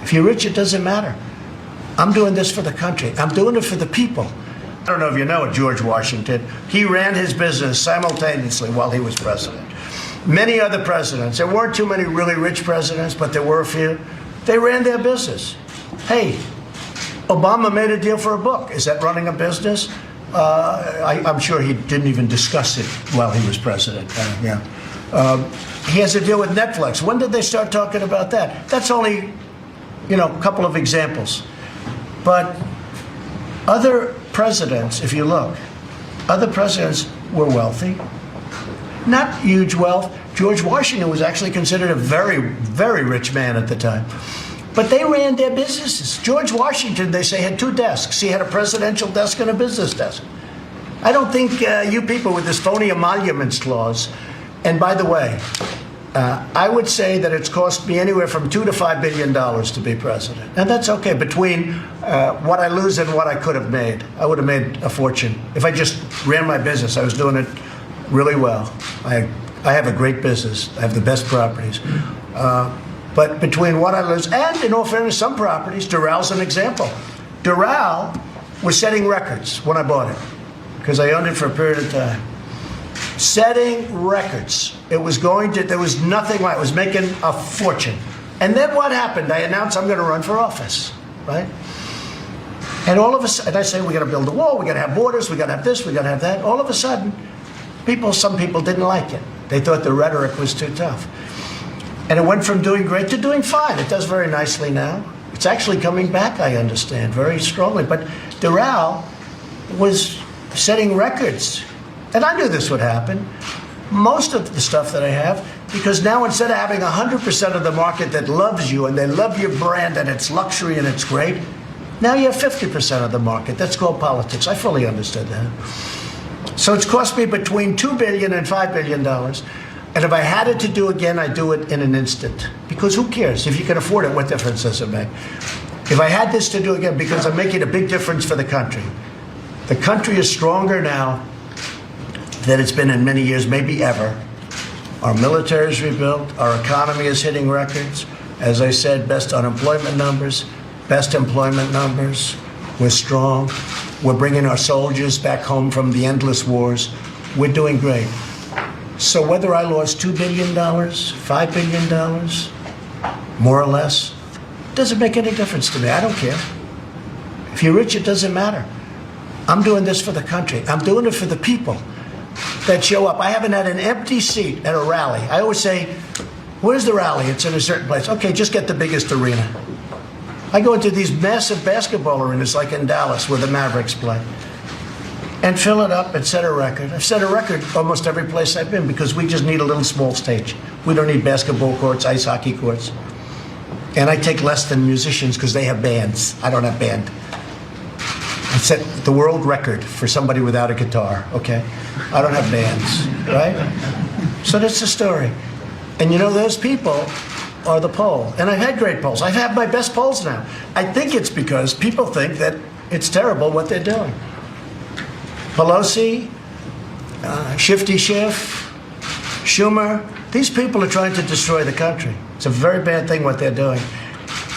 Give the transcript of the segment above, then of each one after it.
If you're rich, it doesn't matter. I'm doing this for the country. I'm doing it for the people. I don't know if you know it, George Washington. He ran his business simultaneously while he was president. Many other presidents, there weren't too many really rich presidents, but there were a few. They ran their business. Hey, Obama made a deal for a book. Is that running a business? I'm sure he didn't even discuss it while he was president. He has a deal with Netflix. When did they start talking about that? That's only, a couple of examples. But other presidents, if you look, other presidents were wealthy. Not huge wealth. George Washington was actually considered a very, very rich man at the time. But they ran their businesses. George Washington, they say, had two desks. He had a presidential desk and a business desk. I don't think you people with this phony emoluments clause, and by the way, I would say that it's cost me anywhere from $2 to $5 billion to be president. And that's okay. Between what I lose and what I could have made, I would have made a fortune. If I just ran my business, I was doing it really well. I have a great business. I have the best properties. But between what I lose, and in all fairness, some properties, Doral an example. Doral was setting records when I bought it, because I owned it for a period of time. Setting records. There was nothing like it. It was making a fortune. And then what happened? I announced I'm going to run for office, right? And all of a sudden, I say, we got to build a wall, we got to have borders, we got to have this, we got to have that. All of a sudden, some people didn't like it. They thought the rhetoric was too tough. And it went from doing great to doing fine. It does very nicely now. It's actually coming back, I understand, very strongly. But Doral was setting records. And I knew this would happen. Most of the stuff that I have, because now instead of having 100% of the market that loves you and they love your brand and it's luxury and it's great, now you have 50% of the market. That's called politics. I fully understood that. So it's cost me between $2 billion and $5 billion. And if I had it to do again, I'd do it in an instant. Because who cares? If you can afford it, what difference does it make? If I had this to do again, because I'm making a big difference for the country. The country is stronger now than it's been in many years, maybe ever. Our military is rebuilt. Our economy is hitting records. As I said, best unemployment numbers, best employment numbers. We're strong. We're bringing our soldiers back home from the endless wars. We're doing great. So whether I lost $2 billion, $5 billion, more or less, doesn't make any difference to me. I don't care. If you're rich, it doesn't matter. I'm doing this for the country. I'm doing it for the people that show up. I haven't had an empty seat at a rally. I always say, where's the rally? It's in a certain place. Okay, just get the biggest arena. I go into these massive basketball arenas like in Dallas where the Mavericks play and fill it up and set a record. I've set a record almost every place I've been because we just need a little small stage. We don't need basketball courts, ice hockey courts. And I take less than musicians because they have bands. I don't have band. I set the world record for somebody without a guitar, okay? I don't have bands, right? So that's the story. And those people are the poll. And I've had great polls. I've had my best polls now. I think it's because people think that it's terrible what they're doing. Pelosi, Shifty Schiff, Schumer, these people are trying to destroy the country. It's a very bad thing what they're doing.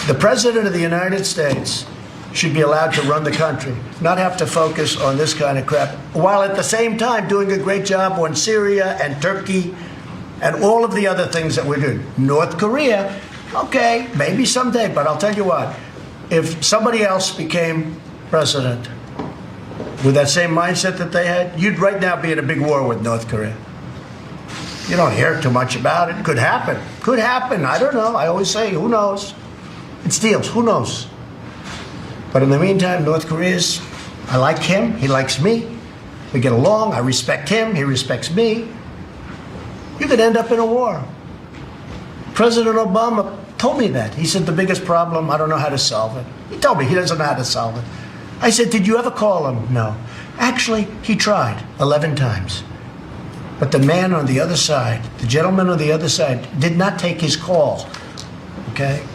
The President of the United States should be allowed to run the country, not have to focus on this kind of crap, while at the same time doing a great job on Syria and Turkey and all of the other things that we're doing. North Korea, okay, maybe someday, but I'll tell you what, if somebody else became president with that same mindset that they had, you'd right now be in a big war with North Korea. You don't hear too much about it. Could happen. Could happen. I don't know. I always say, who knows? It's deals. Who knows? But in the meantime, North Korea's, I like him. He likes me. We get along. I respect him. He respects me. You could end up in a war. President Obama told me that. He said the biggest problem, I don't know how to solve it. He told me he doesn't know how to solve it. I said, did you ever call him? No. Actually, he tried 11 times. But the man on the other side, the gentleman on the other side, did not take his call. Okay?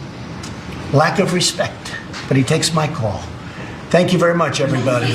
Lack of respect. But he takes my call. Thank you very much, everybody.